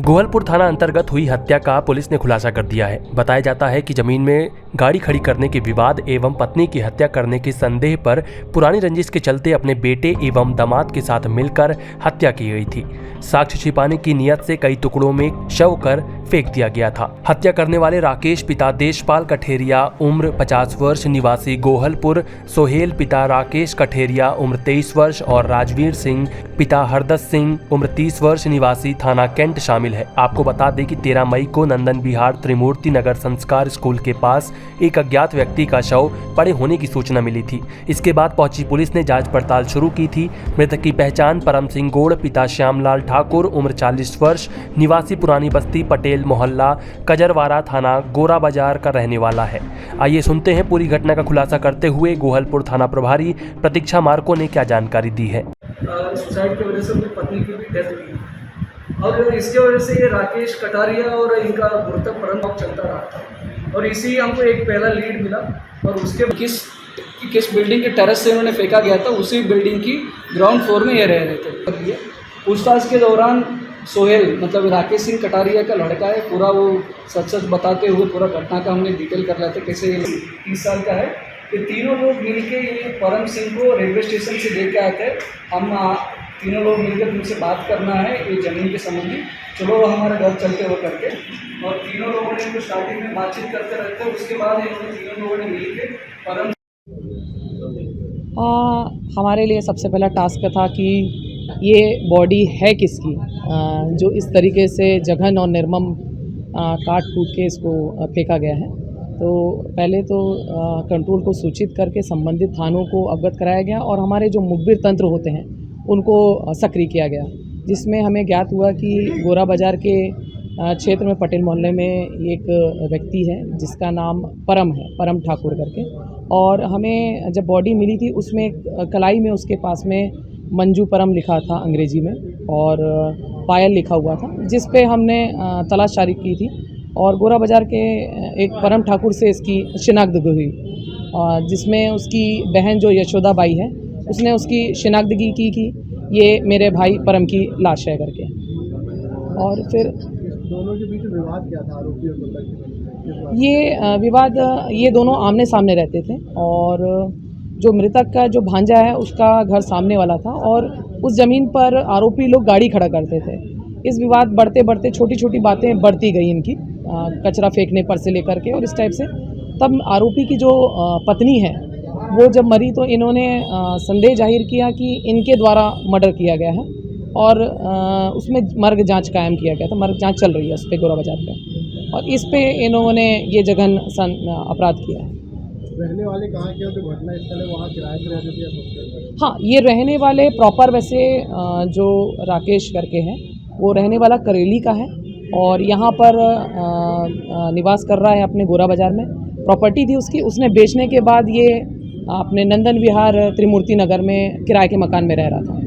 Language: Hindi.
गोहलपुर थाना अंतर्गत हुई हत्या का पुलिस ने खुलासा कर दिया है। बताया जाता है कि जमीन में गाड़ी खड़ी करने के विवाद एवं पत्नी की हत्या करने के संदेह पर पुरानी रंजिश के चलते अपने बेटे एवं दामाद के साथ मिलकर हत्या की गई थी। साक्ष्य छिपाने की नियत से कई टुकड़ों में शव कर फेंक दिया गया था। हत्या करने वाले राकेश पिता देशपाल कठेरिया उम्र 50 वर्ष निवासी गोहलपुर, सोहेल पिता राकेश कठेरिया उम्र 23 वर्ष और राजवीर सिंह पिता हरदस सिंह उम्र 30 वर्ष निवासी थाना कैंट शामिल है। आपको बता दें कि 13 मई को नंदन विहार त्रिमूर्ति नगर संस्कार स्कूल के पास एक अज्ञात व्यक्ति का शव पड़े होने की सूचना मिली थी। इसके बाद पहुंची पुलिस ने जांच पड़ताल शुरू की थी। मृतक की पहचान परम सिंह गोड़ पिता श्यामलाल ठाकुर उम्र 40 वर्ष निवासी पुरानी बस्ती पटेल मोहल्ला कजरवाड़ा थाना गोरा बाजार का रहने वाला है। आइए सुनते हैं पूरी घटना का खुलासा करते हुए गोहलपुर थाना प्रभारी प्रतीक्षा मार्को ने क्या जानकारी दी है। सुसाइड की वजह से अपनी पत्नी की भी डेथ हुई और इसके वजह से ये राकेश कटारिया और इनका गुरुत्व परम चलता रहा था और इसी हमको एक पहला लीड मिला और उसके किस बिल्डिंग के टेरेस से उन्होंने फेंका गया था उसी बिल्डिंग की ग्राउंड फ्लोर में ये रह रहे थे। पूछताछ के दौरान सोहेल मतलब राकेश सिंह कटारिया का लड़का है। पूरा वो सच बताते हुए पूरा घटना का हमने डिटेल कर लेते कैसे 30 साल का है। ये तीनों लोग मिलके ये परम सिंह को रेलवे स्टेशन से लेके आए थे। हम तीनों लोग मिलकर तुमसे बात करना है ये ज़मीन के संबंधी, चलो वो हमारे घर चलते हो करके और तीनों लोगों ने इनको स्टार्टिंग में बातचीत करते रहते। उसके बाद इन्होंने तीनों लोगों ने मिलकर परम हमारे लिए सबसे पहला टास्क था कि ये बॉडी है किसकी, जो इस तरीके से जघन और निर्मम काट कूट के इसको फेंका गया है। तो पहले तो कंट्रोल को सूचित करके संबंधित थानों को अवगत कराया गया और हमारे जो मुखबिर तंत्र होते हैं उनको सक्रिय किया गया, जिसमें हमें ज्ञात हुआ कि गोरा बाज़ार के क्षेत्र में पटेल मोहल्ले में एक व्यक्ति है जिसका नाम परम है, परम ठाकुर करके। और हमें जब बॉडी मिली थी उसमें कलाई में उसके पास में मंजू परम लिखा था अंग्रेजी में और पायल लिखा हुआ था, जिस पे हमने तलाश जारी की थी और गोरा बाज़ार के एक परम ठाकुर से इसकी शिनाख्तगी हुई, जिसमें उसकी बहन जो यशोदा बाई है उसने उसकी शिनाख्तगी की कि ये मेरे भाई परम की लाश है करके। और फिर दोनों के बीच विवाद क्या था? आरोपी और मृतक ये विवाद, ये दोनों आमने सामने रहते थे और जो मृतक का जो भांजा है उसका घर सामने वाला था और उस ज़मीन पर आरोपी लोग गाड़ी खड़ा करते थे। इस विवाद बढ़ते बढ़ते छोटी छोटी बातें बढ़ती गई इनकी, कचरा फेंकने पर से लेकर के और इस टाइप से। तब आरोपी की जो पत्नी है वो जब मरी तो इन्होंने संदेह जाहिर किया कि इनके द्वारा मर्डर किया गया है और उसमें मर्ग जांच कायम किया गया था। मर्ग जांच चल रही है उस पर गोरा बाज़ार पे और इस पे इन्होंने ये जघन अपराध किया है। रहने वाले कहाँ के, जो घटना स्थल है वहाँ किराए पर रहते थे? हाँ, ये रहने वाले प्रॉपर वैसे जो राकेश करके हैं वो रहने वाला करेली का है और यहाँ पर निवास कर रहा है अपने गोरा बाज़ार में। प्रॉपर्टी थी उसकी, उसने बेचने के बाद ये अपने नंदन विहार त्रिमूर्ति नगर में किराए के मकान में रह रहा था।